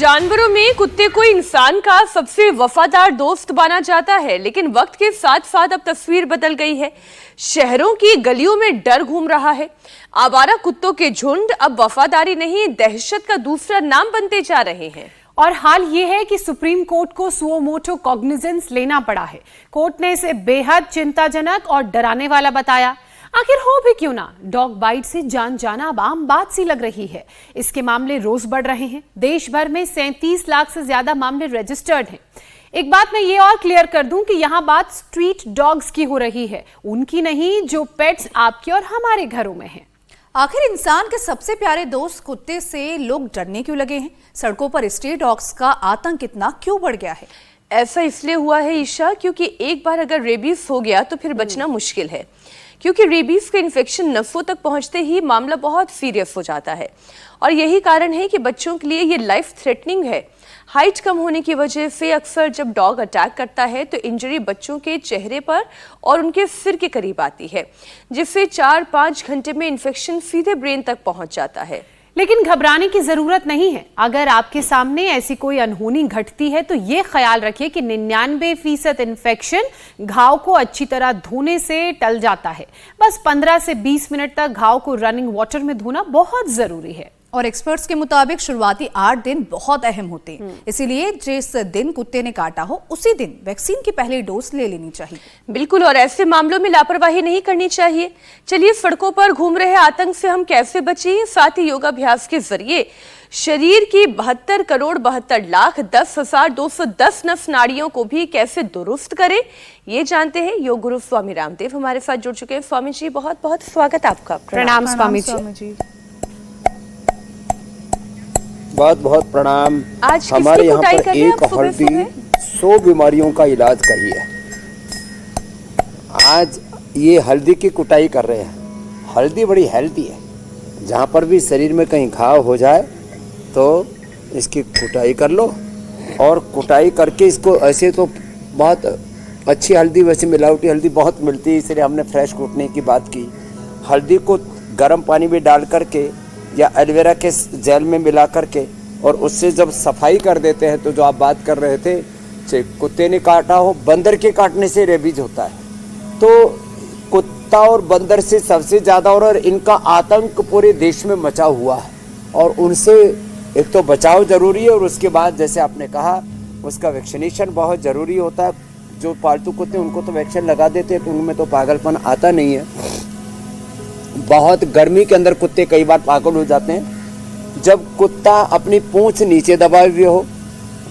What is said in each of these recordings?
जानवरों में कुत्ते को इंसान का सबसे वफादार दोस्त माना जाता है, लेकिन वक्त के साथ साथ अब तस्वीर बदल गई है। शहरों की गलियों में डर घूम रहा है। आवारा कुत्तों के झुंड अब वफादारी नहीं, दहशत का दूसरा नाम बनते जा रहे हैं। और हाल ये है कि सुप्रीम कोर्ट को सुओ मोटो कॉग्निजेंस लेना पड़ा है। कोर्ट ने इसे बेहद चिंताजनक और डराने वाला बताया। आखिर हो भी क्यों ना, डॉग बाइट से जान जाना अब आम बात सी लग रही है। इसके मामले रोज बढ़ रहे हैं। देश भर में 37 लाख से ज्यादा मामले रजिस्टर्ड हैं। एक बात मैं ये और क्लियर कर दूं कि यहाँ बात स्ट्रीट डॉग्स की हो रही है, उनकी नहीं जो पेट्स आपके और हमारे घरों में हैं। आखिर इंसान के सबसे प्यारे दोस्त कुत्ते से लोग डरने क्यों लगे हैं? सड़कों पर स्ट्रीट डॉग्स का आतंक इतना क्यों बढ़ गया है? ऐसा इसलिए हुआ है ईशा, क्योंकि एक बार अगर रेबीज हो गया तो फिर बचना मुश्किल है। क्योंकि रेबीज का इन्फेक्शन नसों तक पहुंचते ही मामला बहुत सीरियस हो जाता है, और यही कारण है कि बच्चों के लिए ये लाइफ थ्रेटनिंग है। हाइट कम होने की वजह से अक्सर जब डॉग अटैक करता है तो इंजरी बच्चों के चेहरे पर और उनके सिर के करीब आती है, जिससे 4-5 घंटे में इन्फेक्शन सीधे ब्रेन तक पहुंच जाता है। लेकिन घबराने की जरूरत नहीं है। अगर आपके सामने ऐसी कोई अनहोनी घटती है तो ये ख्याल रखिए कि 99% इन्फेक्शन घाव को अच्छी तरह धोने से टल जाता है। बस 15 से 20 मिनट तक घाव को रनिंग वाटर में धोना बहुत जरूरी है। और एक्सपर्ट्स के मुताबिक शुरुआती 8 दिन बहुत अहम होते हैं, इसीलिए जिस दिन कुत्ते ने काटा हो उसी दिन वैक्सीन की पहली डोज ले लेनी चाहिए। बिल्कुल, और ऐसे मामलों में लापरवाही नहीं करनी चाहिए। चलिए सड़कों पर घूम रहे आतंक से हम कैसे बचें, साथ ही योगाभ्यास के जरिए शरीर की 72 करोड़ 72 लाख 10,210 नस नाड़ियों को भी कैसे दुरुस्त करें, ये जानते हैं। योग गुरु स्वामी रामदेव हमारे साथ जुड़ चुके हैं। स्वामी जी, बहुत बहुत स्वागत आपका। प्रणाम स्वामी जी। बहुत बहुत प्रणाम। आज हमारे यहाँ पर एक हल्दी 100 बीमारियों का इलाज का ही है। आज ये हल्दी की कुटाई कर रहे हैं। हल्दी बड़ी हेल्दी है। जहाँ पर भी शरीर में कहीं घाव हो जाए तो इसकी कुटाई कर लो, और कुटाई करके इसको ऐसे तो बहुत अच्छी हल्दी, वैसे मिलावटी हल्दी बहुत मिलती है, इसलिए हमने फ्रेश कूटने की बात की। हल्दी को गर्म पानी में डाल करके या एलोवेरा के जेल में मिला करके और उससे जब सफाई कर देते हैं तो जो आप बात कर रहे थे, चाहे कुत्ते ने काटा हो, बंदर के काटने से रेबीज होता है। तो कुत्ता और बंदर से सबसे ज़्यादा, और इनका आतंक पूरे देश में मचा हुआ है, और उनसे एक तो बचाव ज़रूरी है, और उसके बाद जैसे आपने कहा उसका वैक्सीनेशन बहुत ज़रूरी होता है। जो पालतू कुत्ते उनको तो वैक्सीन लगा देते हैं तो उनमें तो पागलपन आता नहीं है। बहुत गर्मी के अंदर कुत्ते कई बार पागल हो जाते हैं। जब कुत्ता अपनी पूंछ नीचे दबाए हुए हो,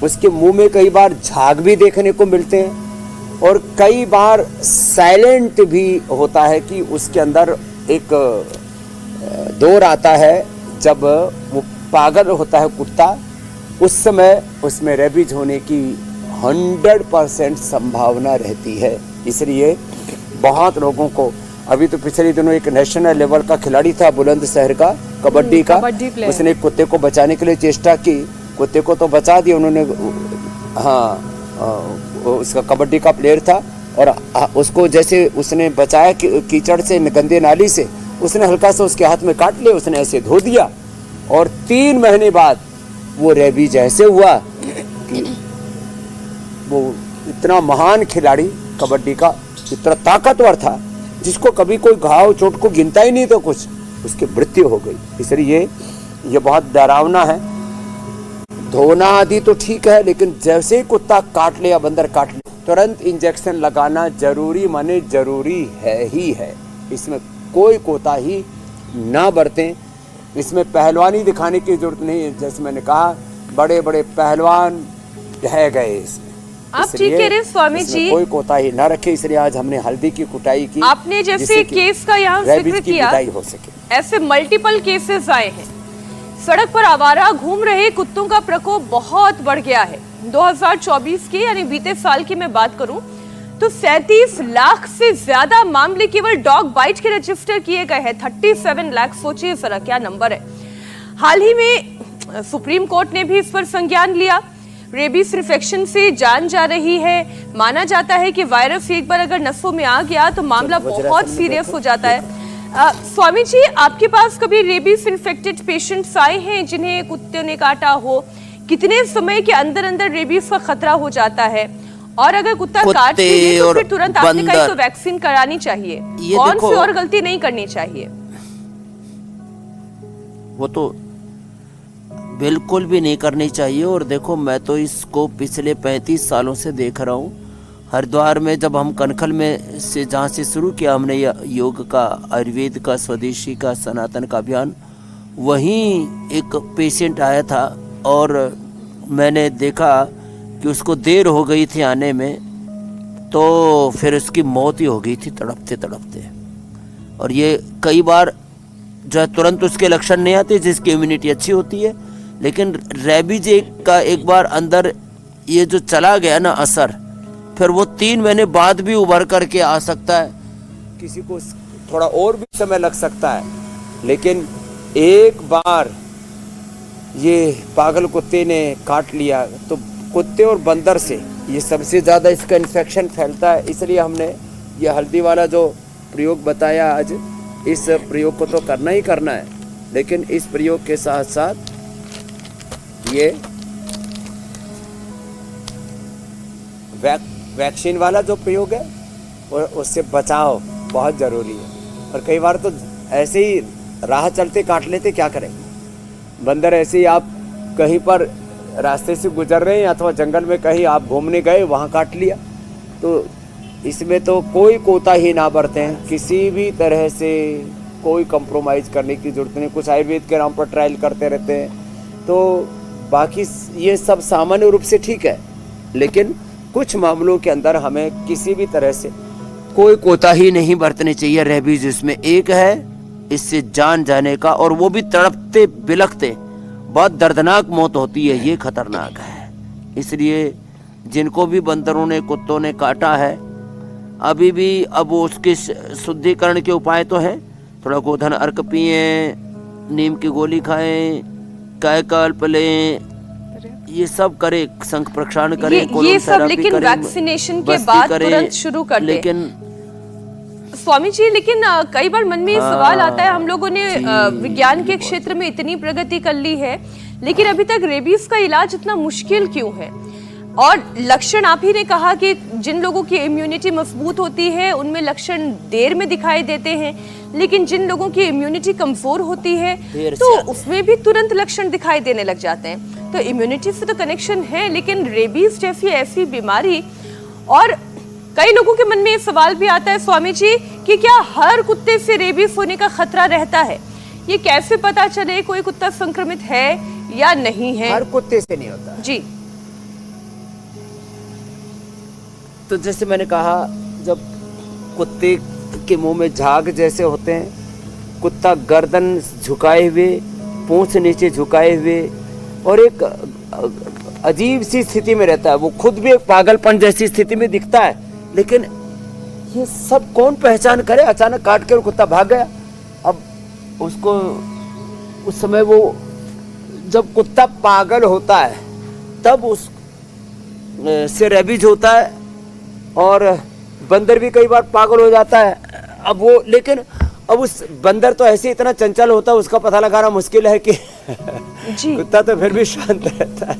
उसके मुंह में कई बार झाग भी देखने को मिलते हैं, और कई बार साइलेंट भी होता है कि उसके अंदर एक दौर आता है जब वो पागल होता है कुत्ता, उस समय उसमें रेबीज होने की 100% संभावना रहती है। इसलिए बहुत लोगों को, अभी तो पिछले दिनों एक नेशनल लेवल का खिलाड़ी था बुलंदशहर का, कबड्डी का, उसने एक कुत्ते को बचाने के लिए चेष्टा की। कुत्ते को तो बचा दिया उन्होंने, हाँ, उसका कबड्डी का प्लेयर था, और उसको जैसे उसने बचाया कीचड़ से, गंदे नाली से, उसने हल्का सा उसके हाथ में काट लिया, उसने ऐसे धो दिया, और 3 महीने बाद वो रेबीज ऐसे हुआ कि वो इतना महान खिलाड़ी कबड्डी का, इतना ताकतवर था, जिसको कभी कोई घाव चोट को गिनता ही नहीं, तो कुछ उसकी मृत्यु हो गई। इसलिए ये बहुत डरावना है। धोना आदि तो ठीक है, लेकिन जैसे ही कुत्ता काट ले या बंदर काट ले, तुरंत इंजेक्शन लगाना जरूरी माने जरूरी है ही है। इसमें कोई कोताही ना बरतें। इसमें पहलवानी दिखाने की जरूरत नहीं है। जैसे मैंने कहा, बड़े बड़े पहलवान ढह गए इसमें। आप ठीक कह रहे हैं स्वामी जी, कोई कोताही ना रखे। इसलिए आज हमने हल्दी की कुटाई की। आपने जैसे केस का यहाँ जिक्र किया, हो सके, ऐसे मल्टीपल केसेस आए हैं। सड़क पर आवारा घूम रहे कुत्तों का प्रकोप बहुत बढ़ गया है। 2024 के यानी बीते साल की मैं बात करूं तो 37 लाख से ज्यादा मामले केवल डॉग बाइट के रजिस्टर किए गए हैं। 37 लाख, सोचिए जरा क्या नंबर है। हाल ही में सुप्रीम कोर्ट ने भी इस पर संज्ञान लिया। रेबीज इन्फेक्शन से जान जा रही है। माना जाता है कि वायरस एक बार अगर नसों में आ गया तो मामला बहुत सीरियस हो जाता है। स्वामी जी, आपके पास कभी रेबीज इन्फेक्टेड पेशेंट्स आए हैं जिन्हें कुत्ते ने काटा हो, कितने समय के अंदर अंदर रेबीज का खतरा हो जाता है, और अगर कुत्ता कुत्ते काट ले तो और फिर तुरंत आपने कहा बंदर। तो वैक्सीन करानी चाहिए। ये कौन देखो, सी और गलती नहीं करनी चाहिए? वो तो बिल्कुल भी नहीं करनी चाहिए। और देखो, मैं तो इसको पिछले 35 सालों से देख रहा हूँ। हरिद्वार में जब हम कनखल में से जहाँ से शुरू किया हमने योग का, आयुर्वेद का, स्वदेशी का, सनातन का अभियान, वहीं एक पेशेंट आया था और मैंने देखा कि उसको देर हो गई थी आने में, तो फिर उसकी मौत ही हो गई थी तड़पते तड़पते। और ये कई बार जो है तुरंत उसके लक्षण नहीं आते, जिसकी इम्यूनिटी अच्छी होती है, लेकिन रेबीज का एक बार अंदर ये जो चला गया ना असर, फिर वो 3 महीने बाद भी उभर करके आ सकता है। किसी को थोड़ा और भी समय लग सकता है, लेकिन एक बार ये पागल कुत्ते ने काट लिया तो कुत्ते और बंदर से ये सबसे ज़्यादा इसका इन्फेक्शन फैलता है। इसलिए हमने ये हल्दी वाला जो प्रयोग बताया आज, इस प्रयोग को तो करना ही करना है, लेकिन इस प्रयोग के साथ साथ ये वैक्सीन वाला जो प्रयोग है और उससे बचाव बहुत ज़रूरी है। और कई बार तो ऐसे ही राह चलते काट लेते, क्या करें, बंदर ऐसे ही आप कहीं पर रास्ते से गुजर रहे हैं अथवा जंगल में कहीं आप घूमने गए, वहाँ काट लिया। तो इसमें तो कोई कोताही ना बरतें, किसी भी तरह से कोई कंप्रोमाइज़ करने की ज़रूरत नहीं। कुछ आयुर्वेद के नाम पर ट्रायल करते रहते हैं, तो बाकी ये सब सामान्य रूप से ठीक है, लेकिन कुछ मामलों के अंदर हमें किसी भी तरह से कोई कोताही नहीं बरतनी चाहिए। रेबीज इसमें एक है, इससे जान जाने का, और वो भी तड़पते बिलखते, बहुत दर्दनाक मौत होती है, ये खतरनाक है। इसलिए जिनको भी बंदरों ने, कुत्तों ने काटा है, अभी भी अब उसके शुद्धिकरण के उपाय तो हैं। थोड़ा गोधन अर्क पिए, नीम की गोली खाएं, कायकल्प लें, ये सब करे, शंख प्रक्षालन करें, ये सब लेकिन वैक्सीनेशन के बाद तुरंत शुरू कर दे। लेकिन स्वामी जी, लेकिन कई बार मन में ये सवाल आता है, हम लोगों ने विज्ञान के क्षेत्र में इतनी प्रगति कर ली है, लेकिन अभी तक रेबीज का इलाज इतना मुश्किल क्यों है? और लक्षण, आप ही ने कहा कि जिन लोगों की इम्यूनिटी मजबूत होती है उनमें लक्षण देर में दिखाई देते हैं, लेकिन जिन लोगों की इम्यूनिटी कमजोर होती है तो उसमें भी तुरंत लक्षण दिखाई देने लग जाते हैं। तो इम्यूनिटी से तो कनेक्शन है, लेकिन रेबीज जैसी ऐसी बीमारी, और कई लोगों के मन में ये सवाल भी आता है स्वामी जी कि क्या हर कुत्ते से रेबीज होने का खतरा रहता है? ये कैसे पता चले कोई कुत्ता संक्रमित है या नहीं है? हर कुत्ते से नहीं होता जी। तो जैसे मैंने कहा, जब कुत्ते के मुंह में झाग जैसे होते हैं, कुत्ता गर्दन झुकाए हुए, पूंछ नीचे झुकाए हुए और एक अजीब सी स्थिति में रहता है, वो खुद भी एक पागलपन जैसी स्थिति में दिखता है, लेकिन ये सब कौन पहचान करे? अचानक काट कर कुत्ता भाग गया। अब उसको उस समय, वो जब कुत्ता पागल होता है तब उस से रेबीज होता है, और बंदर भी कई बार पागल हो जाता है। अब वो, लेकिन अब उस बंदर तो ऐसे इतना चंचल होता है, उसका पता लगाना मुश्किल है कि जी। कुत्ता तो फिर भी शांत रहता है।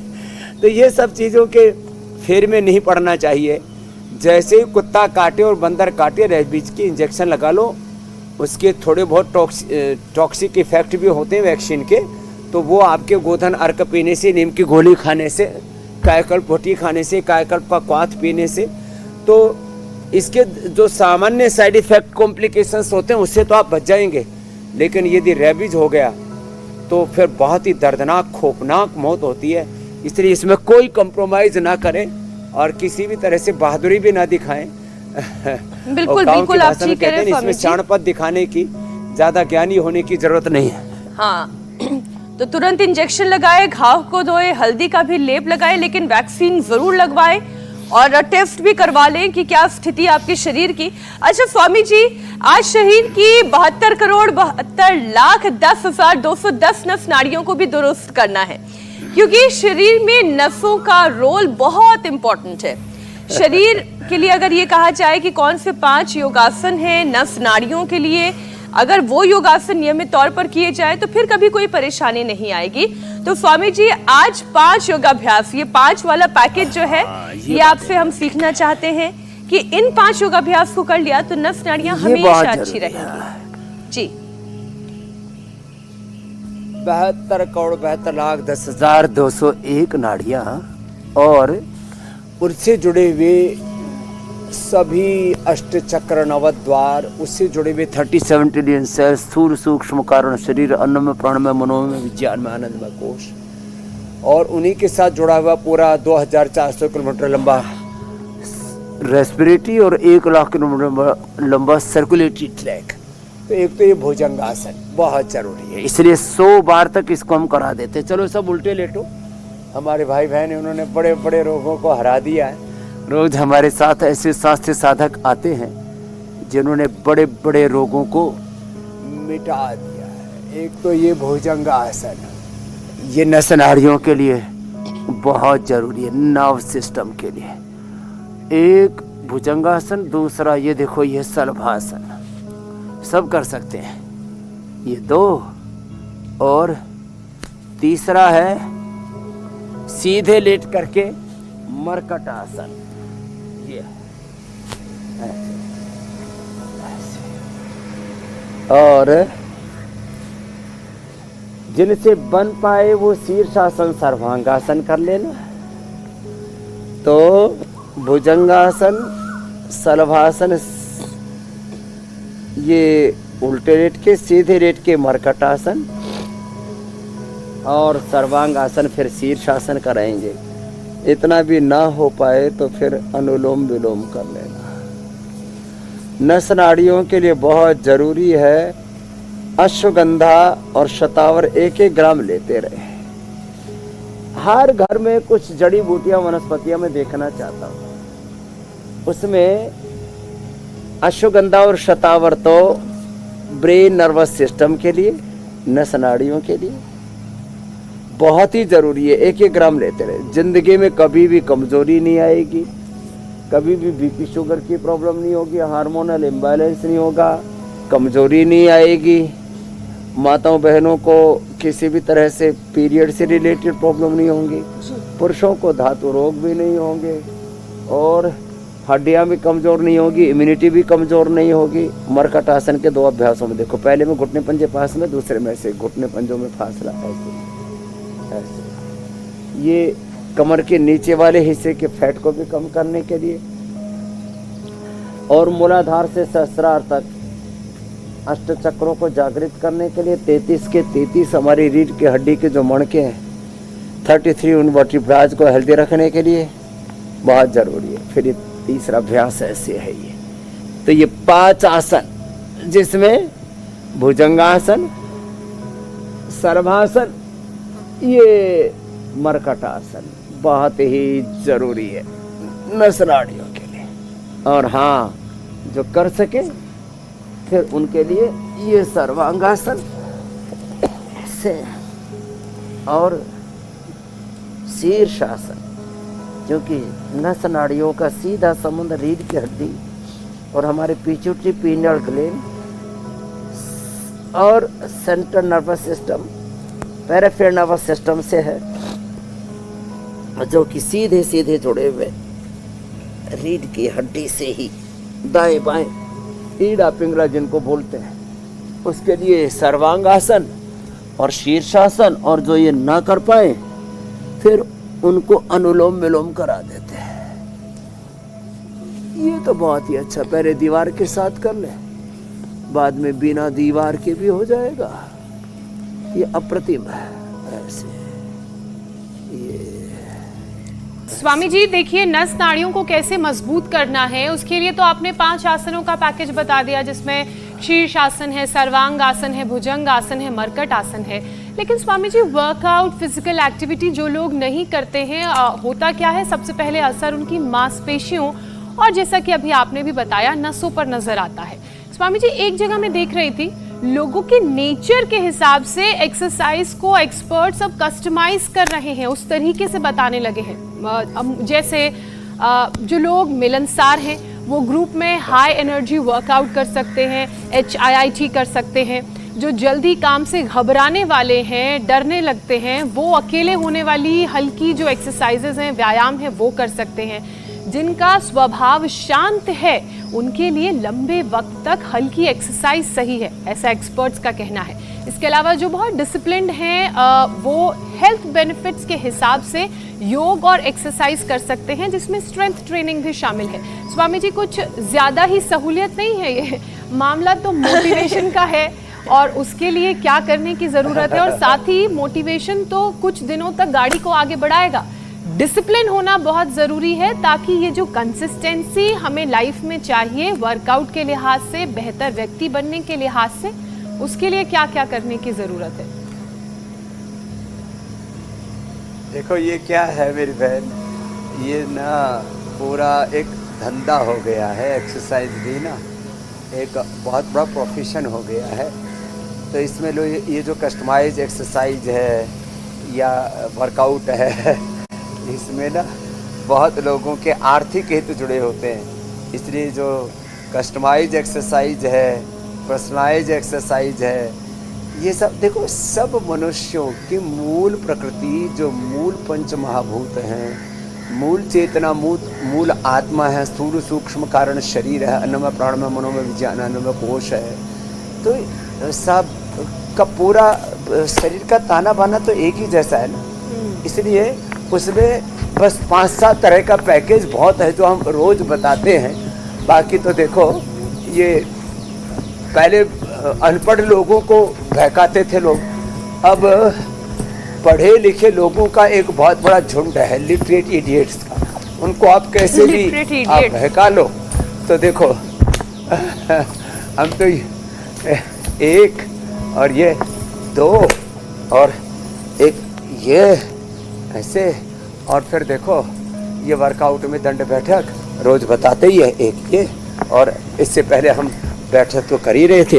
तो ये सब चीज़ों के फेर में नहीं पड़ना चाहिए। जैसे ही कुत्ता काटे और बंदर काटे, रेबीज की इंजेक्शन लगा लो। उसके थोड़े बहुत टॉक्सिक इफेक्ट भी होते हैं वैक्सीन के, तो वो आपके गोधन अर्क पीने से, नीम की गोली खाने से, कायकल्प पोटी खाने से, कायकल्प का क्वाथ पीने से, तो इसके जो सामान्य साइड इफेक्ट कॉम्प्लिकेशंस होते हैं उससे तो आप बच जाएंगे। लेकिन यदि रेबीज हो गया तो फिर बहुत ही दर्दनाक, खौफनाक मौत होती है। इसलिए इसमें कोई कंप्रोमाइज ना करें और किसी भी तरह से बहादुरी भी ना दिखाएं। बिल्कुल बिल्कुल, आप ठीक कह रहे हैं इसमें शाणपद दिखाने की, ज्यादा ज्ञानी होने की जरूरत नहीं है। हाँ, तो तुरंत इंजेक्शन लगाए, घाव को धोए, हल्दी का भी लेप लगाए, लेकिन वैक्सीन जरूर लगवाएं और टेस्ट भी करवा लें कि क्या स्थिति आपके शरीर की। अच्छा स्वामी जी, आज शरीर की 72,72,10,210 नस नाड़ियों को भी दुरुस्त करना है, क्योंकि शरीर में नसों का रोल बहुत इंपॉर्टेंट है। शरीर के लिए अगर ये कहा जाए कि कौन से 5 योगासन हैं नस नाड़ियों के लिए, अगर वो योगासन नियमित तौर पर किए जाए तो फिर कभी कोई परेशानी नहीं आएगी। तो स्वामी जी, आज 5 योगाभ्यास, ये 5 वाला पैकेज जो है ये आपसे हम सीखना चाहते हैं कि इन 5 योगाभ्यास को कर लिया तो नस नाड़ियां हमेशा अच्छी रहेंगी। जी। 72,72,10,201 नाड़ियां और उससे जुड़े हुए सभी अष्ट चक्र, नवद्वार, उससे जुड़े हुए 37 ट्रिलियन सेल्स, स्थूल सूक्ष्म कारण शरीर, अन्नमय प्राणमय मनोमय विज्ञान में आनंदमय कोश, और उन्हीं के साथ जुड़ा हुआ पूरा 2400 किलोमीटर लंबा रेस्पिरेटरी और 1,00,000 किलोमीटर लंबा सर्कुलेटरी ट्रैक। तो एक तो ये भुजंगासन बहुत जरूरी है, इसलिए 100 बार तक इसको हम करा देते। चलो सब उल्टे लेटो। हमारे भाई बहन उन्होंने बड़े बड़े रोगों को हरा दिया है। रोज हमारे साथ ऐसे स्वास्थ्य साधक आते हैं जिन्होंने बड़े बड़े रोगों को मिटा दिया है। एक तो ये भुजंगासन, ये नस नाड़ियों के लिए बहुत जरूरी है, नर्व सिस्टम के लिए। एक भुजंगासन, दूसरा ये देखो ये शलभासन, सब कर सकते हैं ये 2, और तीसरा है सीधे लेट करके मरकट आसन। ये और जिनसे बन पाए वो शीर्षासन, सर्वांगासन कर लेना। तो भुजंगासन, शलभासन, ये उल्टे लेट के, सीधे लेट के मरकटासन, और सर्वांगासन फिर शीर्षासन कराएंगे। इतना भी ना हो पाए तो फिर अनुलोम विलोम कर लेना। नस नाड़ियों के लिए बहुत जरूरी है अश्वगंधा और शतावर 1-1 ग्राम लेते रहे। हर घर में कुछ जड़ी बूटियां, वनस्पतियां मैं देखना चाहता हूँ। उसमें अश्वगंधा और शतावर तो ब्रेन नर्वस सिस्टम के लिए, नस नाड़ियों के लिए बहुत ही जरूरी है। 1-1 ग्राम लेते रहे। जिंदगी में कभी भी कमजोरी नहीं आएगी, कभी भी बीपी शुगर की प्रॉब्लम नहीं होगी, हार्मोनल इम्बैलेंस नहीं होगा, कमजोरी नहीं आएगी, माताओं बहनों को किसी भी तरह से पीरियड से रिलेटेड प्रॉब्लम नहीं होंगी, पुरुषों को धातु रोग भी नहीं होंगे, और हड्डियां भी कमजोर नहीं होगी, इम्यूनिटी भी कमजोर नहीं होगी। मरकट आसन के 2 अभ्यासों में देखो, पहले में घुटने पंजे पास में, दूसरे में से घुटने पंजों में फासला, ऐसे। ये कमर के नीचे वाले हिस्से के फैट को भी कम करने के लिए, और मूलाधार से सहस्रार तक अष्ट चक्रों को जागृत करने के लिए 33 के 33 हमारी रीढ़ की हड्डी के जो मणके हैं, 33 उन वर्टिब्राज को हेल्दी रखने के लिए बहुत जरूरी है। फिर ये तीसरा अभ्यास ऐसे है ये। तो ये 5 आसन, जिसमें भुजंगासन, सर्वासन, ये मरकटासन बहुत ही जरूरी है नस नाड़ियों के लिए। और हाँ, जो कर सके फिर उनके लिए ये सर्वांगासन से और शीर्षासन, क्योंकि नस नाड़ियों का सीधा संबंध रीढ़ की हड्डी और हमारे पिट्यूटरी पीनियल ग्लैंड और central nervous system, peripheral nervous system से है, जो कि सीधे सीधे जुड़े हुए रीढ़ की हड्डी से ही दाएं बाएं, ईड़ा पिंगला जिनको बोलते हैं, उसके लिए सर्वांगासन और शीर्षासन, और जो ये ना कर पाए फिर उनको अनुलोम विलोम करा देते हैं। ये तो बहुत ही अच्छा, पहले दीवार के साथ कर ले, बाद में बिना दीवार के भी हो जाएगा। ये अप्रतिम है ऐसे। स्वामी जी देखिए, नस नाड़ियों को कैसे मजबूत करना है उसके लिए तो आपने 5 आसनों का पैकेज बता दिया, जिसमें शीर्ष आसन है, सर्वांग आसन है, भुजंग आसन है, मरकट आसन है। लेकिन Swami ji, workout, physical activity जो लोग नहीं करते हैं, होता क्या है, सबसे पहले असर उनकी मांसपेशियों और जैसा कि अभी आपने भी बताया नसों पर नजर आता है। स्वामी जी, एक जगह मैं देख रही थी, लोगों के नेचर के हिसाब से एक्सरसाइज को एक्सपर्ट्स अब कस्टमाइज कर रहे हैं, उस तरीके से बताने लगे हैं। जैसे जो लोग मिलनसार हैं वो ग्रुप में हाई एनर्जी वर्कआउट कर सकते हैं, HIIT कर सकते हैं। जो जल्दी काम से घबराने वाले हैं, डरने लगते हैं, वो अकेले होने वाली हल्की जो एक्सरसाइजेज हैं, व्यायाम है, वो कर सकते हैं। जिनका स्वभाव शांत है उनके लिए लंबे वक्त तक हल्की एक्सरसाइज सही है, ऐसा एक्सपर्ट्स का कहना है। इसके अलावा जो बहुत डिसिप्लिन्ड हैं वो हेल्थ बेनिफिट्स के हिसाब से योग और एक्सरसाइज कर सकते हैं, जिसमें स्ट्रेंथ ट्रेनिंग भी शामिल है। स्वामी जी, कुछ ज़्यादा ही सहूलियत नहीं है, ये मामला तो मोटिवेशन का है और उसके लिए क्या करने की ज़रूरत है। और साथ ही मोटिवेशन तो कुछ दिनों तक गाड़ी को आगे बढ़ाएगा, डिसिप्लिन होना बहुत ज़रूरी है ताकि ये जो कंसिस्टेंसी हमें लाइफ में चाहिए वर्कआउट के लिहाज से, बेहतर व्यक्ति बनने के लिहाज से, उसके लिए क्या क्या करने की ज़रूरत है। देखो ये क्या है मेरी बहन, ये ना पूरा एक धंधा हो गया है, एक्सरसाइज भी ना एक बहुत बड़ा प्रोफेशन हो गया है। तो इसमें लोग ये जो कस्टमाइज एक्सरसाइज है या वर्कआउट है, इसमें ना बहुत लोगों के आर्थिक हित जुड़े होते हैं। इसलिए जो कस्टमाइज एक्सरसाइज है, पर्सनलाइज एक्सरसाइज है, ये सब देखो सब मनुष्यों की मूल प्रकृति, जो मूल पंच महाभूत हैं, मूल चेतना, मूल आत्मा है, स्थूल सूक्ष्म कारण शरीर है, अन्नमय प्राणमय मनोमय विज्ञान अन्नमय कोश है। तो सब का पूरा शरीर का ताना बाना तो एक ही जैसा है ना, इसलिए उसमें बस 5-7 तरह का पैकेज बहुत है जो हम रोज़ बताते हैं। बाकी तो देखो ये पहले अनपढ़ लोगों को बहकाते थे लोग, अब पढ़े लिखे लोगों का एक बहुत बड़ा झुंड है, लिटरेट इडियट्स का। उनको आप कैसे भी आप बहका लो। तो देखो हम तो एक और ये 2 और एक ये ऐसे, और फिर देखो ये वर्कआउट में दंड बैठक रोज़ बताते ही है, एक ये, और इससे पहले हम बैठक तो कर ही रहे थे,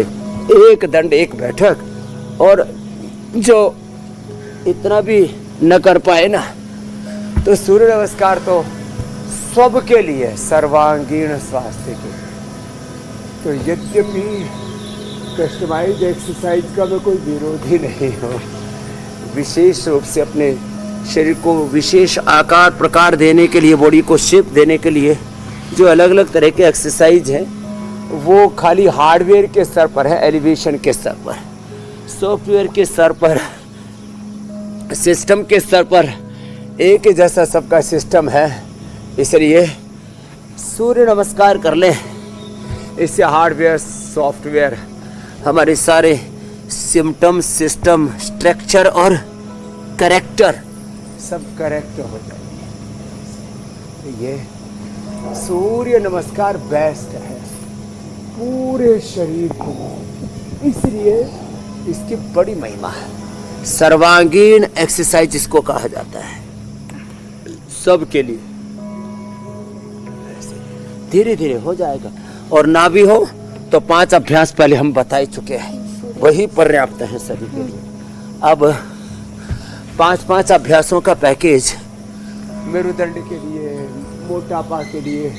एक दंड एक बैठक। और जो इतना भी न कर पाए ना, तो सूर्य नमस्कार तो सबके लिए सर्वांगीण स्वास्थ्य के। तो यद्यपि कस्टमाइज एक्सरसाइज का मैं कोई विरोधी नहीं हूँ, विशेष रूप से अपने शरीर को विशेष आकार प्रकार देने के लिए, बॉडी को शेप देने के लिए जो अलग अलग तरह के एक्सरसाइज हैं, वो खाली हार्डवेयर के स्तर पर है, एलिवेशन के स्तर पर, सॉफ्टवेयर के स्तर पर, सिस्टम के स्तर पर एक जैसा सबका सिस्टम है। इसलिए सूर्य नमस्कार कर लें, इससे हार्डवेयर सॉफ्टवेयर हमारे सारे सिम्टम, सिस्टम, स्ट्रक्चर और करेक्टर सब करेक्ट हो जाएंगे। तो ये सूर्य नमस्कार बेस्ट है पूरे शरीर को, इसलिए इसकी बड़ी महिमा है। सर्वांगीण एक्सरसाइज इसको कहा जाता है, सबके लिए धीरे धीरे हो जाएगा। और ना भी हो तो 5 अभ्यास पहले हम बता ही चुके हैं, वही पर्याप्त है सभी के लिए। अब 5-5 अभ्यासों का पैकेज मेरुदंड के लिए, मोटापा के लिए,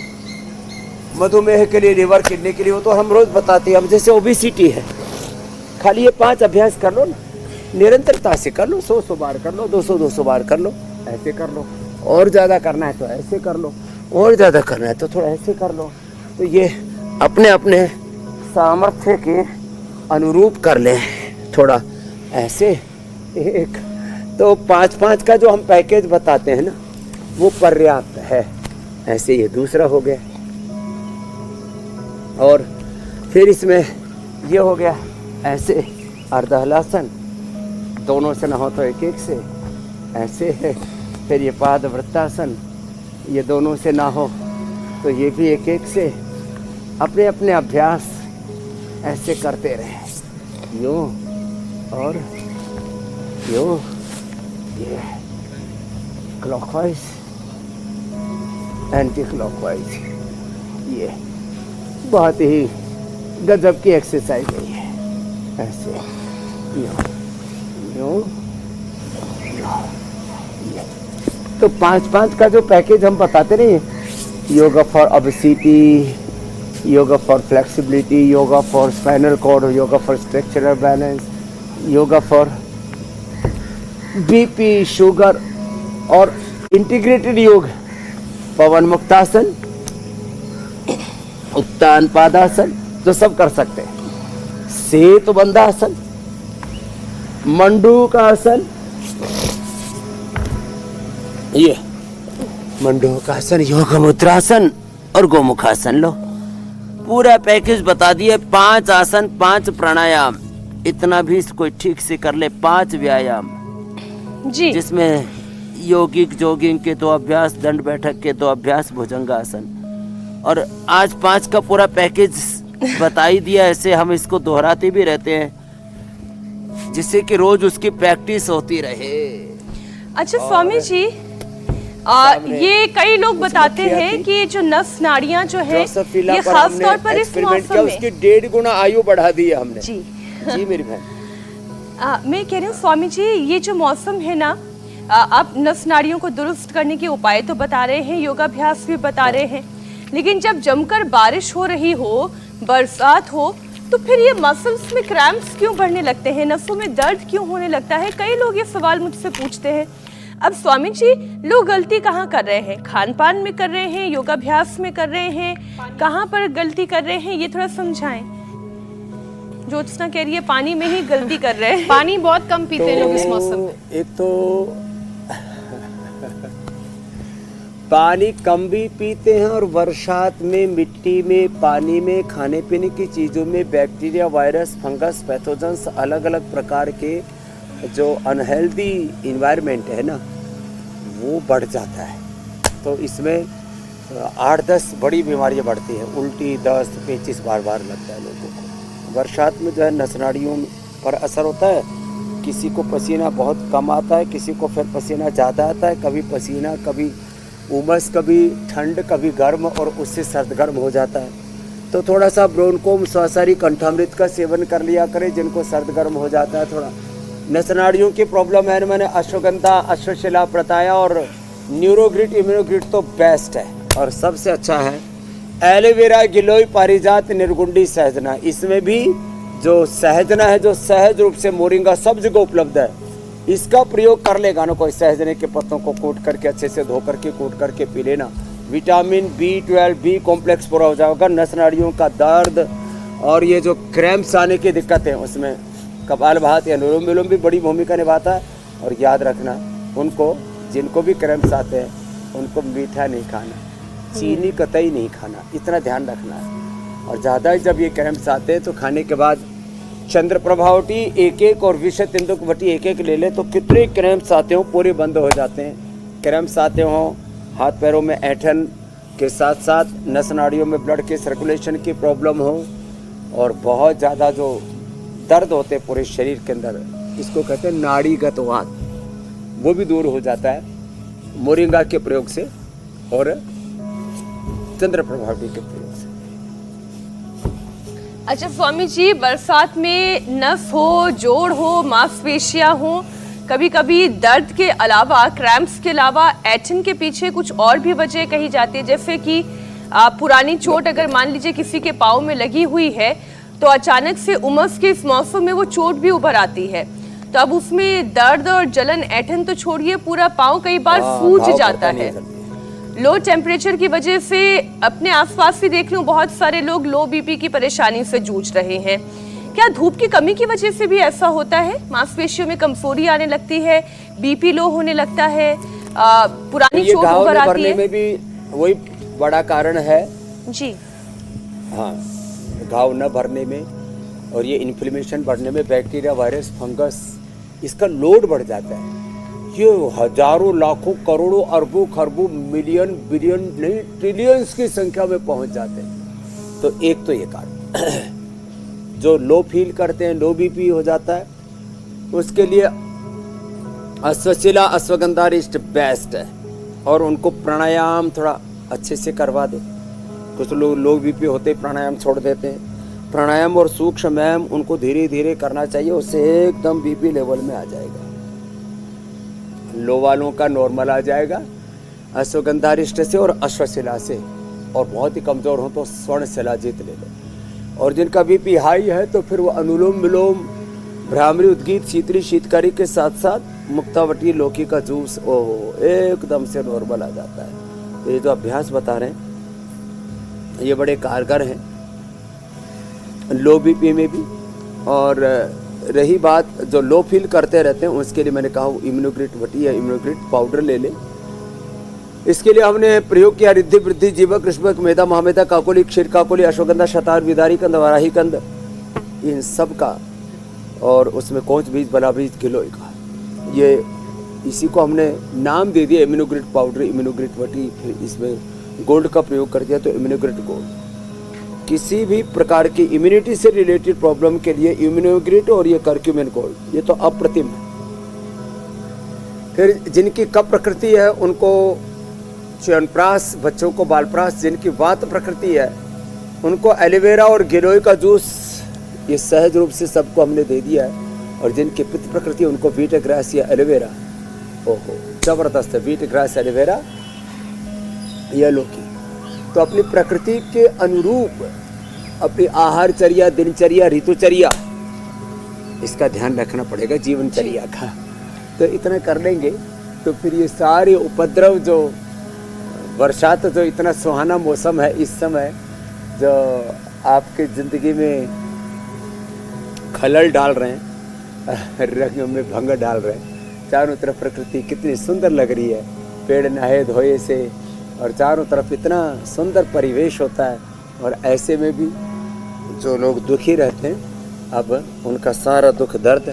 मधुमेह के लिए, लिवर किडनी के लिए, वो तो हम रोज बताते हैं। अब जैसे ओबेसिटी है, खाली ये 5 अभ्यास कर लो ना, निरंतरता से कर लो, 100 बार कर लो, 200 बार कर लो, ऐसे कर लो। और ज़्यादा करना है तो ऐसे कर लो, और ज़्यादा करना है तो थोड़ा ऐसे कर लो। तो ये अपने अपने सामर्थ्य के अनुरूप कर लें, थोड़ा ऐसे एक। तो 5-5 का जो हम पैकेज बताते हैं ना, वो पर्याप्त है। ऐसे ये दूसरा हो गया, और फिर इसमें ये हो गया ऐसे अर्धहलासन, दोनों से ना हो तो एक एक से ऐसे है। फिर ये पादवृत्तासन, ये दोनों से ना हो तो ये भी एक एक से। अपने अपने अभ्यास ऐसे करते रहे, यूँ और यूँ, ये क्लॉकवाइज, एंटी क्लॉकवाइज। ये बहुत ही गजब की एक्सरसाइज है ये, ऐसे यूँ। तो 5-5 का जो पैकेज हम बताते नहीं, yoga for obesity, yoga for flexibility, yoga for spinal cord, yoga for structural balance, yoga for BP, sugar और इंटीग्रेटेड योग, पवन मुक्तासन, उत्तान पादासन, तो सब कर सकते हैं। सेतु बंधासन, मंडूकासन, ये मंडूकासन, योग मुद्रासन और गोमुखासन। लो पूरा पैकेज बता दिए, 5 आसन, 5 प्राणायाम, इतना भी कोई ठीक से कर ले, 5 व्यायाम, जी जिसमें योगिक जॉगिंग के 2 अभ्यास, दंड बैठक के 2 अभ्यास, भुजंगासन, और आज 5 का पूरा पैकेज बता ही दिया। ऐसे हम इसको दोहराते भी रहते हैं जिससे कि रोज उसकी प्रैक्टिस होती रहे। अच्छा स्वामी जी, ये कई लोग बताते हैं कि जो नस नाड़ियां जो है ये खास तौर पर इस मौसम में उसकी 1.5 गुना आयु बढ़ा दी है हमने। जी जी मेरी बहन, मैं कह रही हूँ स्वामी जी, ये जो मौसम है ना, आप नस नाड़ियों को दुरुस्त करने के उपाय तो बता रहे हैं, योगाभ्यास भी बता रहे हैं, लेकिन जब जमकर बारिश हो रही हो, बरसात हो, तो फिर ये मसल्स में क्रैम्प्स क्यों बढ़ने लगते हैं, नसों में दर्द क्यों होने लगता है? कई लोग ये सवाल मुझसे पूछते हैं। अब स्वामी जी, लोग गलती कहाँ कर रहे हैं? खान पान में कर रहे हैं, योगाभ्यास में कर रहे हैं, कहाँ पर गलती कर रहे हैं, ये थोड़ा समझाएं। ज्योत्सना कह रही है पानी में ही गलती कर रहे हैं। पानी बहुत कम पीते हैं लोग इस मौसम में। एक तो पानी कम भी पीते हैं, और बरसात में मिट्टी में, पानी में, खाने पीने की चीज़ों में बैक्टीरिया, वायरस, फंगस, पैथोजेंस, अलग अलग प्रकार के जो अनहेल्दी इन्वायरमेंट है ना, वो बढ़ जाता है। तो इसमें 8-10 बड़ी बीमारियां बढ़ती हैं, उल्टी, दस्त, पेचिस बार बार लगता है लोगों को। बरसात में जो है नस नाड़ियों पर असर होता है, किसी को पसीना बहुत कम आता है, किसी को फिर पसीना ज़्यादा आता है, कभी पसीना, कभी उमस, कभी ठंड, कभी गर्म, और उससे सर्द गर्म हो जाता है। तो थोड़ा सा ब्रोनकोम, स्वासारी, कंठामृत का सेवन कर लिया करें जिनको सर्द गर्म हो जाता है। थोड़ा नस नाड़ियों की प्रॉब्लम है, मैंने अश्वगंधा, अश्वशिला बताया, और न्यूरोग्रिट, इम्यूनोग्रिट तो बेस्ट है, और सबसे अच्छा है एलोवेरा, गिलोय, पारिजात, निर्गुंडी, सहजना। इसमें भी जो सहजना है, जो सहज रूप से मोरिंगा सब जगह उपलब्ध है, इसका प्रयोग कर लेगा ना कोई, सहजने के पत्तों को कूट करके अच्छे से धो करके कूट करके पी लेना, विटामिन B12, B कॉम्प्लेक्स पूरा हो जाएगा। नस नाड़ियों का दर्द और ये जो क्रैम्प्स आने की दिक्कत है, उसमें कपालभाति, अनुलोम विलोम भी बड़ी भूमिका निभाता है। और याद रखना, उनको जिनको भी क्रैम्प्स आते हैं उनको मीठा नहीं खाना, चीनी कतई नहीं खाना, इतना ध्यान रखना है। और ज़्यादा जब ये क्रैम्प्स आते हैं तो खाने के बाद चंद्र प्रभावटी 1-1 और विषय तेंदुकवटी 1-1 ले ले, तो कितने क्रैम्प्स आते हो पूरे बंद हो जाते हैं। क्रैम्प्स आते हो, हाथ पैरों में ऐंठन के साथ साथ नस नाड़ियों में ब्लड के सर्कुलेशन की प्रॉब्लम हो, और बहुत ज़्यादा जो दर्द होते हैं पूरे शरीर के अंदर, इसको कहते हैं नाड़ीगत वात, वो भी दूर हो जाता है मोरिंगा के प्रयोग से और चंद्र प्रभावटी के प्रयोग से। अच्छा स्वामी जी, बरसात में नस हो, जोड़ हो, मांसपेशियां हो, कभी कभी दर्द के अलावा, क्रैम्प्स के अलावा ऐंठन के पीछे कुछ और भी वजह कही जाती है, जैसे कि पुरानी चोट अगर मान लीजिए किसी के पाँव में लगी हुई है, तो अचानक से उमस के इस मौसम में वो चोट भी उभर आती है, तो अब उसमें दर्द और जलन, ऐंठन तो छोड़िए, पूरा पाँव कई बार सूज जाता है। लो टेम्परेचर की वजह से अपने आसपास भी देख लूं, बहुत सारे लोग लो बीपी की परेशानी से जूझ रहे हैं। क्या धूप की कमी की वजह से भी ऐसा होता है? मांसपेशियों में कमजोरी आने लगती है, बीपी लो होने लगता है, पुरानी चोट उभर आती है? में भी वही बड़ा कारण है जी। हाँ, घाव न भरने में और ये इन्फ्लेमेशन बढ़ने में बैक्टीरिया, वायरस, फंगस, इसका लोड बढ़ जाता है। ये हजारों, लाखों, करोड़ों, अरबों, खरबों, मिलियन, बिलियन नहीं, ट्रिलियंस की संख्या में पहुंच जाते हैं। तो एक तो ये कारण जो लो फील करते हैं, लो बीपी हो जाता है, उसके लिए अश्वशिला, अश्वगंधारिष्ट बेस्ट है। और उनको प्राणायाम थोड़ा अच्छे से करवा दे। कुछ लोग लो बीपी होते प्राणायाम छोड़ देते हैं। प्राणायाम और सूक्ष्म व्यायाम उनको धीरे धीरे करना चाहिए, उससे एकदम बीपी लेवल में आ जाएगा, लो वालों का नॉर्मल आ जाएगा। अश्वगंधारिष्ट से और अश्वशिला से और बहुत ही कमज़ोर हो तो स्वर्ण शिलाजीत ले लो, और जिनका बीपी हाई है तो फिर वो अनुलोम विलोम, भ्रामरी, उद्गीत, शीतली, शीतकारी के साथ साथ मुक्तावटी, लौकी का जूस, ओहो एकदम से नॉर्मल आ जाता है। तो ये जो अभ्यास बता रहे हैं ये बड़े कारगर हैं लो बीपी में भी। और रही बात जो लो फील करते रहते हैं उसके लिए मैंने कहा इम्यूनोग्रिट वटी या इम्यूनोग्रिट पाउडर ले लें। इसके लिए हमने प्रयोग किया रिद्धि, वृद्धि, जीवक, कृष्णक, मेधा, महामेधा, काकोली, क्षीर काकोली, अश्वगंधा, शतार, विदारी कंद, वाराही कंद, इन सब का, और उसमें कौच बीज, बला बीज, गिलोय का, ये इसी को हमने नाम दे दिया इम्यूनोग्रिट पाउडर, इम्यूनोग्रिट वटी। फिर इसमें गोल्ड का प्रयोग कर दिया तो इम्यूनोग्रिट गोल्ड। किसी भी प्रकार की इम्यूनिटी से रिलेटेड प्रॉब्लम के लिए इम्यूनोग्रिट और ये करक्यूमिन गोल्ड ये तो अप्रतिम है। फिर जिनकी कफ प्रकृति है उनको च्यवनप्राश, बच्चों को बालप्राश, जिनकी वात प्रकृति है उनको एलोवेरा और गिलोय का जूस, ये सहज रूप से सबको हमने दे दिया है। और जिनकी पित्त प्रकृति है उनको वीट ग्रास या एलोवेरा, ओहो जबरदस्त है, वीट ग्रास, एलोवेरा या लौकी। तो अपनी प्रकृति के अनुरूप अपनी आहारचर्या, दिनचर्या, ऋतुचर्या, इसका ध्यान रखना पड़ेगा, जीवनचर्या का। तो इतना कर लेंगे तो फिर ये सारे उपद्रव, जो बरसात, जो इतना सुहाना मौसम है इस समय, जो आपके ज़िंदगी में खलल डाल रहे हैं, रंग में भंग डाल रहे हैं। चारों तरफ प्रकृति कितनी सुंदर लग रही है, पेड़ नहाए धोए से, और चारों तरफ इतना सुंदर परिवेश होता है। और ऐसे में भी जो लोग दुखी रहते हैं, अब उनका सारा दुख दर्द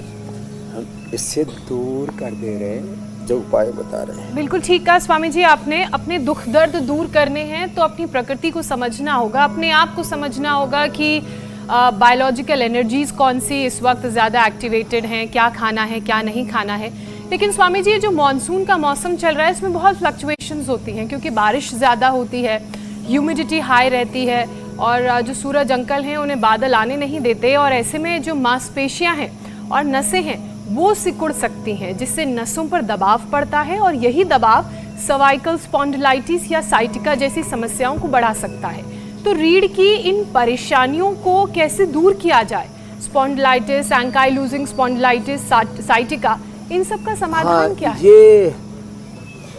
हम इससे दूर कर दे रहे हैं, जो उपाय बता रहे हैं। बिल्कुल ठीक कहा स्वामी जी आपने। अपने दुख दर्द दूर करने हैं तो अपनी प्रकृति को समझना होगा, अपने आप को समझना होगा कि बायोलॉजिकल एनर्जीज कौन सी इस वक्त ज़्यादा एक्टिवेटेड हैं, क्या खाना है क्या नहीं खाना है। लेकिन स्वामी जी जो मॉनसून का मौसम चल रहा है इसमें बहुत फ्लक्चुएशंस होती हैं, क्योंकि बारिश ज़्यादा होती है, ह्यूमिडिटी हाई रहती है, और जो सूरज अंकल हैं उन्हें बादल आने नहीं देते, और ऐसे में जो मांसपेशियां हैं और नसें हैं वो सिकुड़ सकती हैं, जिससे नसों पर दबाव पड़ता है, और यही दबाव सर्वाइकल स्पॉन्डिलाइटिस या साइटिका जैसी समस्याओं को बढ़ा सकता है। तो रीढ़ की इन परेशानियों को कैसे दूर किया जाए? स्पॉन्डिलाइटिस, एंकाइलोजिंग स्पॉन्डिलाइटिस, साइटिका, इन सब का समाधान क्या है? ये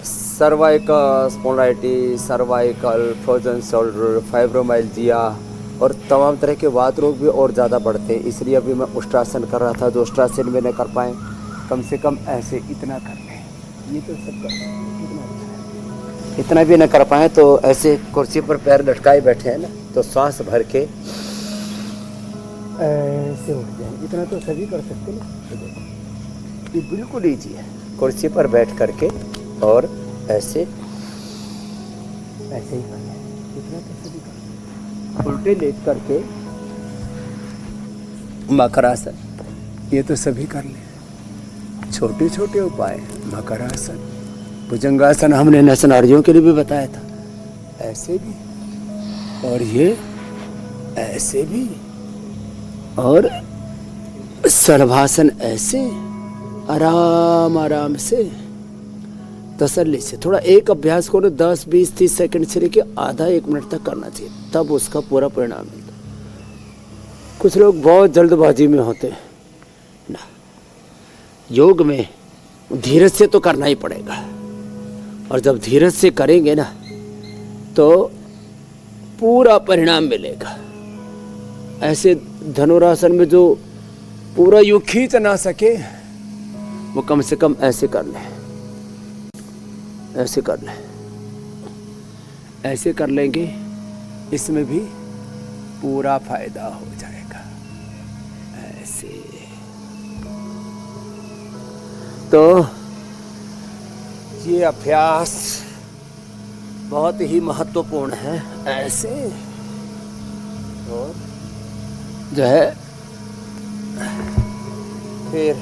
cervical spondylitis, cervical, frozen shoulder, fibromyalgia और तमाम तरह के वात रोग भी और ज़्यादा बढ़ते हैं। इसलिए अभी मैं उष्ट्रासन कर रहा था, जो उष्ट्रासन में न कर पाए कम से कम ऐसे इतना कर लें, ये तो सब कर लें, इतना भी न कर पाए तो ऐसे कुर्सी पर पैर लटकाए बैठे हैं ना, तो सांस भर के ऐसे उठ जाए, इतना तो सभी कर सकते ना। ये बिल्कुल ईजी है, कुर्सी पर बैठ करके और ऐसे ऐसे ही करना है, इतना तो सभी कर। उल्टे लेट करके मकरासन, ये तो सभी कर ले। छोटे छोटे उपाय, मकरासन, भुजंगासन हमने नस नारियों के लिए भी बताया था, ऐसे भी, और ये ऐसे भी, और सर्वासन ऐसे आराम आराम से तसल्ली से। थोड़ा एक अभ्यास को 10, 20, 30 सेकंड से लेके आधा 1 मिनट तक करना चाहिए, तब उसका पूरा परिणाम मिलता। कुछ लोग बहुत जल्दबाजी में होते हैं ना, योग में धीरज से तो करना ही पड़ेगा, और जब धीरज से करेंगे ना तो पूरा परिणाम मिलेगा। ऐसे धनुरासन में जो पूरा यूं खींच ना सके वो कम से कम ऐसे कर ले, ऐसे कर ले, ऐसे कर लेंगे, इसमें भी पूरा फायदा हो जाएगा। ऐसे तो ये अभ्यास बहुत ही महत्वपूर्ण है। ऐसे और जो है फिर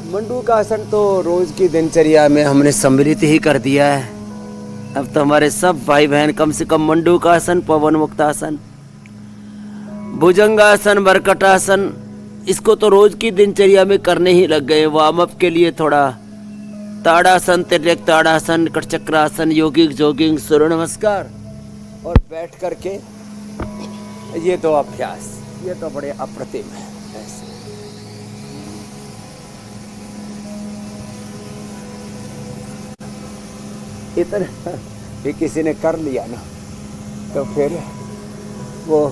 मंडूकासन तो रोज की दिनचर्या में हमने सम्मिलित ही कर दिया है। अब तो हमारे सब भाई बहन कम से कम मंडूकासन, पवन मुक्तासन, भुजंगासन, बरकटासन, इसको तो रोज की दिनचर्या में करने ही लग गए। वार्म अप के लिए थोड़ा ताड़ासन, तिर्यक ताड़ासन, कटचक्रासन, योगिक जोगिंग, सूर्य नमस्कार। और बैठ करके ये दो अभ्यास, ये तो बड़े अप्रतिम है। ऐसे इतना भी किसी ने कर लिया ना तो फिर वो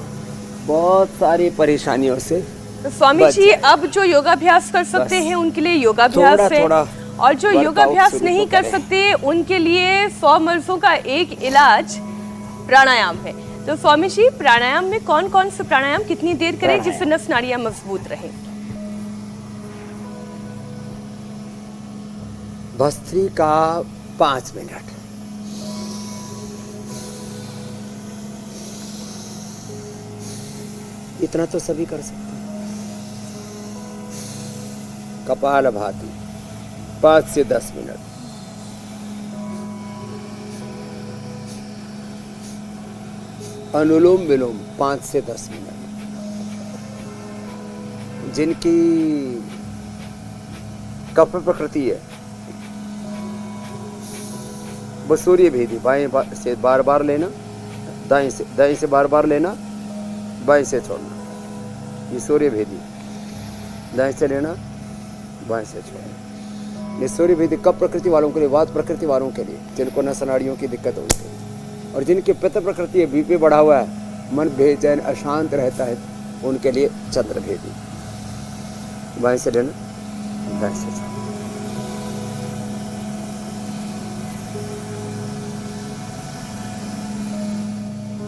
बहुत सारी परेशानियों से तो स्वामी बच जी जाए। अब जो योगाभ्यास कर सकते बस हैं उनके लिए योगाभ्यास थोड़ा है, थोड़ा और जो workout योगाभ्यास शुरू नहीं तो कर करें। सकते उनके लिए 100 मर्जों का एक इलाज प्राणायाम है। तो स्वामी जी प्राणायाम में कौन कौन से प्राणायाम कितनी देर करें जिससे नस नाड़ियां मजबूत रहें? भस्त्री का 5 मिनट, इतना तो सभी कर सकते हैं। कपालभाति 5 से 10 मिनट, अनुलोम विलोम 5 से 10 मिनट। जिनकी कफ प्रकृति है वो सूर्य भेदी बाएं से बार बार लेना, दाएं से बार बार लेना, बाएं से छोड़ना। ये सूर्य भेदी, दाएं से लेना, बाएं से छोड़ना। ये सूर्य भेदी कफ प्रकृति वालों के लिए, वात प्रकृति वालों के लिए, जिनको नस नाड़ियों की दिक्कत होती है, और जिनकी पित्त प्रकृति है, बीपी बढ़ा हुआ है, मन बेचैन अशांत रहता है, उनके लिए चंद्र भेदी। बाएं से लेना, दाएं से छोड़ना।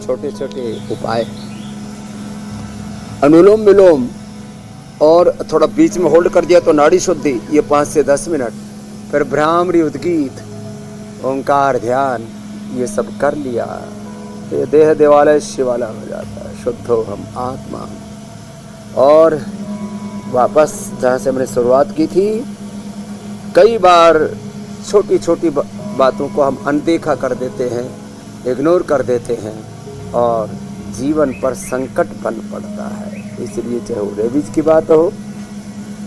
छोटे छोटे उपाय, अनुलोम विलोम और थोड़ा बीच में होल्ड कर दिया तो नाड़ी शुद्धि, ये 5 से 10 मिनट। फिर भ्रामरी, उद्गीत, ओंकार, ध्यान, ये सब कर लिया, ये देह देवालय शिवालय हो जाता है। शुद्धो हम आत्मा। और वापस जहाँ से हमने शुरुआत की थी, कई बार छोटी छोटी बातों को हम अनदेखा कर देते हैं, इग्नोर कर देते हैं और जीवन पर संकट बन पड़ता है। इसलिए चाहे वो रेबीज की बात हो।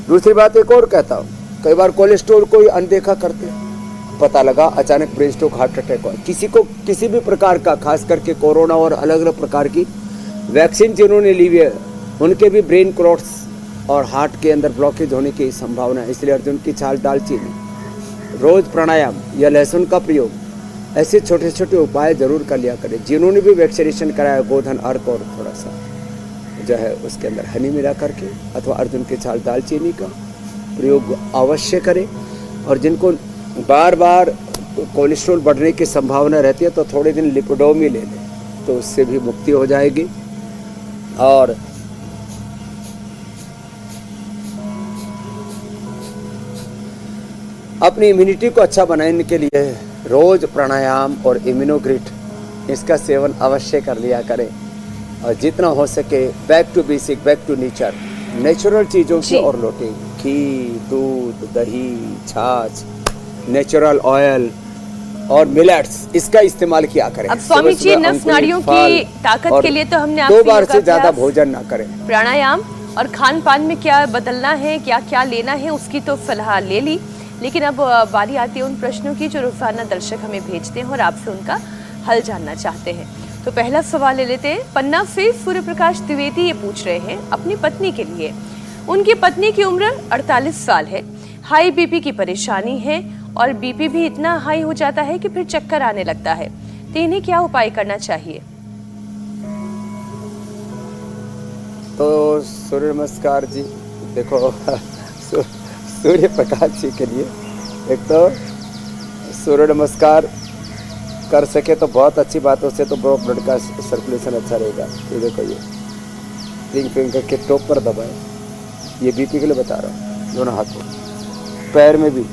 दूसरी बात एक और कहता हूँ, कई बार कोलेस्ट्रॉल को ही अनदेखा करते हैं, पता लगा अचानक ब्रेन स्ट्रोक, हार्ट अटैक हो, किसी को किसी भी प्रकार का, खास करके कोरोना और अलग अलग प्रकार की वैक्सीन जिन्होंने ली हुई है, उनके भी ब्रेन क्लॉट्स और हार्ट के अंदर ब्लॉकेज होने की संभावना है। इसलिए अर्जुन की छाल, दालचीनी, रोज प्राणायाम या लहसुन का प्रयोग, ऐसे छोटे छोटे उपाय जरूर कर लिया करें। जिन्होंने भी वैक्सीनेशन कराया, गोधन अर्क और थोड़ा सा जो है उसके अंदर हनी मिला करके अथवा अर्जुन के छाल, दालचीनी का प्रयोग अवश्य करें। और जिनको बार बार कोलेस्ट्रॉल बढ़ने की संभावना रहती है तो थोड़े दिन लिपिडोमी ले लें, तो उससे भी मुक्ति हो जाएगी। और अपनी इम्यूनिटी को अच्छा बनाने के लिए रोज प्राणायाम और इम्यूनोग्रिट, इसका सेवन अवश्य कर लिया करें। और जितना हो सके back to basic, back to nature, natural चीज़ों की ओर लौटें। घी, दूध, दही, छाछ, नेचुरल ऑयल और मिलेट्स, इसका इस्तेमाल किया करें। अब स्वामी जी सुबह नस नाड़ियों फल की ताकत और के लिए तो हमने 2 बार आपसे से ज़्यादा योगाभ्यास, भोजन ना करें। प्राणायाम और खान पान में क्या बदलना है, क्या क्या लेना है, उसकी तो सलाह ले ली। लेकिन अब बारी आती है उन प्रश्नों की जो रोजाना दर्शक हमें भेजते हैं और आपसे उनका हल जानना चाहते हैं। तो पहला सवाल ले लेते हैं। पन्ना से सूर्य प्रकाश द्विवेदी ये पूछ रहे हैं अपनी पत्नी के लिए। उनकी पत्नी की उम्र 48 साल है, हाई बीपी की परेशानी है और बीपी भी इतना हाई हो जाता है कि फिर चक्कर आने लगता है। तो इन्हें क्या उपाय करना चाहिए? तो सूर्य नमस्कार जी, देखो सूर्य प्रकाश जी के लिए एक तो सूर्य नमस्कार कर सके तो बहुत अच्छी बात है, उससे तो ब्लड का सर्कुलेशन अच्छा रहेगा। ये देखो, ये रिंग फिंगर के टॉप पर दबाए, ये बीपी के लिए बता रहा हूँ। दोनों हाथों, पैर में भी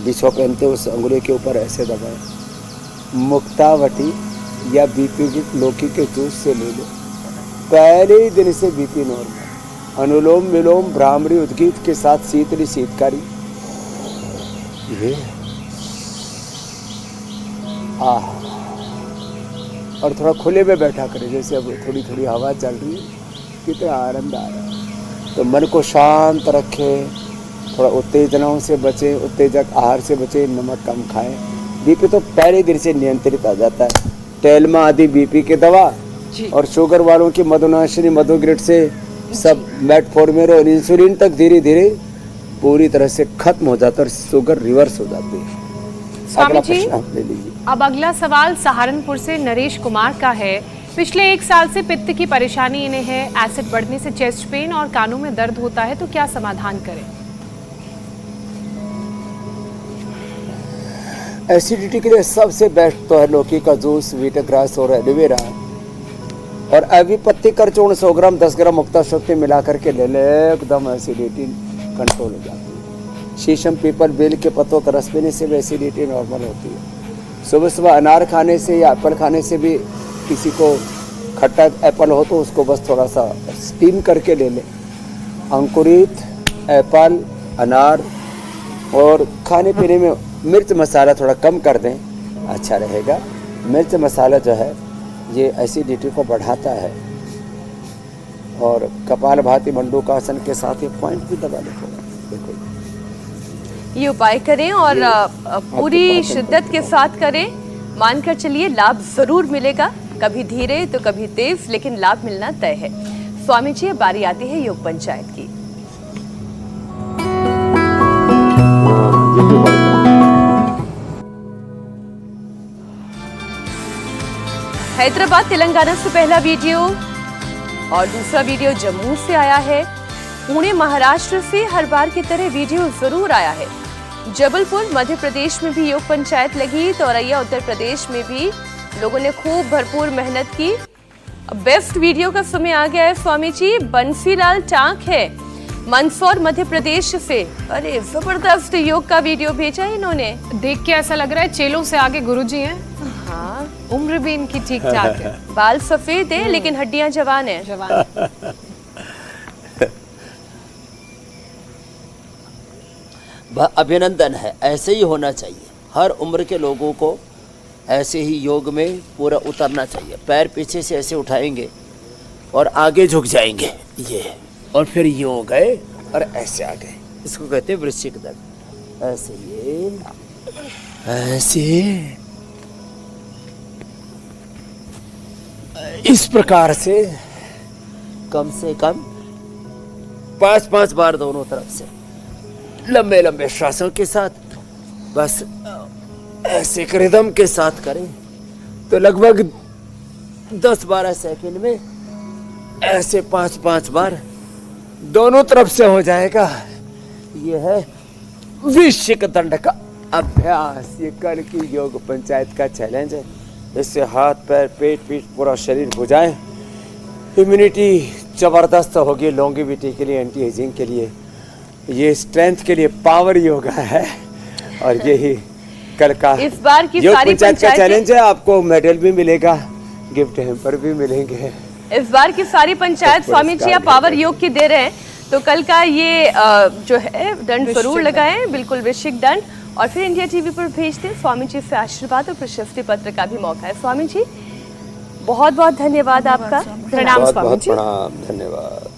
बिछो पहनते उस अंगुली के ऊपर ऐसे दबाए। मुक्तावटी या बीपी की लौकी के जूस से ले लो, पहले ही दिन से बीपी नॉर्मल। अनुलोम विलोम, भ्रामरी, उद्गीत के साथ शीतली शीतकारी, ये और थोड़ा खुले में बैठा करें, जैसे अब थोड़ी थोड़ी हवा चल रही है, कितना आनंद आ रहा है। तो मन को शांत रखें, थोड़ा उत्तेजनाओं से बचें, उत्तेजक आहार से बचें, नमक कम खाएं। बीपी तो पहले दिन से नियंत्रित आ जाता है। टेल्मा आदि बीपी की दवा और शुगर वालों की मधुनाशिनी मधुग्रेड से सब मेटफॉर्मिन और इंसुलिन तक धीरे धीरे पूरी तरह से खत्म हो जाता है और शुगर रिवर्स हो जाती है। स्वामी जी, प्रश्न आप ले लीजिए। अब अगला सवाल सहारनपुर से नरेश कुमार का है। पिछले 1 साल से पित्त की परेशानी इन्हें है। एसिड बढ़ने से चेस्ट पेन और कानों में दर्द होता है, तो क्या समाधान करें? एसिडिटी के लिए सबसे बेस्ट तो है लौकी का जूस, वीटग्रास और एलोवेरा और अभी पत्ती करचूर्ण 100 ग्राम 10 ग्राम मुक्ता शक्ति मिला करके ले ले, एकदम एसिडिटी कंट्रोल हो जाती है। शीशम पीपल बेल के पत्तों का रस पीने से भी एसिडिटी नॉर्मल होती है। सुबह सुबह अनार खाने से या एप्पल खाने से भी, किसी को खट्टा एप्पल हो तो उसको बस थोड़ा सा स्टीम करके ले लें। अंकुरित एप्पल, अनार और खाने पीने में मिर्च मसाला थोड़ा कम कर दें, अच्छा रहेगा। मिर्च मसाला जो है ये एसिडिटी को बढ़ाता है। और कपालभाति मंडूकासन के साथ ये पॉइंट भी दबा लेते हैं। देखो ये उपाय करें और पूरी शिद्दत के साथ करें। मानकर चलिए लाभ जरूर मिलेगा, कभी धीरे तो कभी तेज, लेकिन लाभ मिलना तय है। स्वामी जी, अब बारी आती है योग पंचायत की। हैदराबाद तेलंगाना से पहला वीडियो और दूसरा वीडियो जम्मू से आया है। पुणे महाराष्ट्र से हर बार की तरह वीडियो जरूर आया है। जबलपुर मध्य प्रदेश में भी योग पंचायत लगी, तो औरैया उत्तर प्रदेश में भी लोगों ने खूब भरपूर मेहनत की। बेस्ट वीडियो का समय आ गया है स्वामी जी। बंसीलाल टांक है मंदसौर मध्य प्रदेश से। अरे जबरदस्त योग का वीडियो भेजा है इन्होंने। देख के ऐसा लग रहा है चेलों से आगे गुरुजी हैं। हाँ, उम्र भी इनकी ठीक ठाक है। बाल सफेद है लेकिन हड्डियां जवान है। जवान। अभिनंदन है, ऐसे ही होना चाहिए। हर उम्र के लोगों को ऐसे ही योग में पूरा उतरना चाहिए। पैर पीछे से ऐसे उठाएंगे और आगे झुक जाएंगे, ये, और फिर ये हो गए और ऐसे आ गए। इसको कहते हैं वृश्चिक दंड। ऐसे ये, ऐसे, इस प्रकार से कम 5-5 बार दोनों तरफ से लंबे लंबे श्वासों के साथ, बस ऐसे रिदम के साथ करें तो लगभग 10-12 सेकंड में ऐसे 5-5 बार दोनों तरफ से हो जाएगा। यह है वृश्चिक दंड का अभ्यास। ये कल की योग पंचायत का चैलेंज है। इससे हाथ, पैर, पेट, पीठ, पूरा शरीर भुजाएं। इम्यूनिटी जबरदस्त होगी, लॉन्गेविटी के लिए, एंटी एजिंग के लिए, ये स्ट्रेंथ के लिए पावर योगा है। और यही कल का इस बार की योग सारी पंचायत का चैलेंज है। आपको मेडल भी मिलेगा, गिफ्ट हैम्पर भी मिलेंगे। इस बार की सारी पंचायत स्वामी जी आप पावर योग की दे रहे हैं, तो कल का ये जो है दंड जरूर लगाएं, बिल्कुल वृश्चिक दंड, और फिर इंडिया टीवी पर भेज दें। स्वामी जी से आशीर्वाद और प्रशस्ति पत्र का भी मौका है। स्वामी जी बहुत बहुत धन्यवाद आपका। प्रणाम स्वामी जी। प्रणाम, धन्यवाद।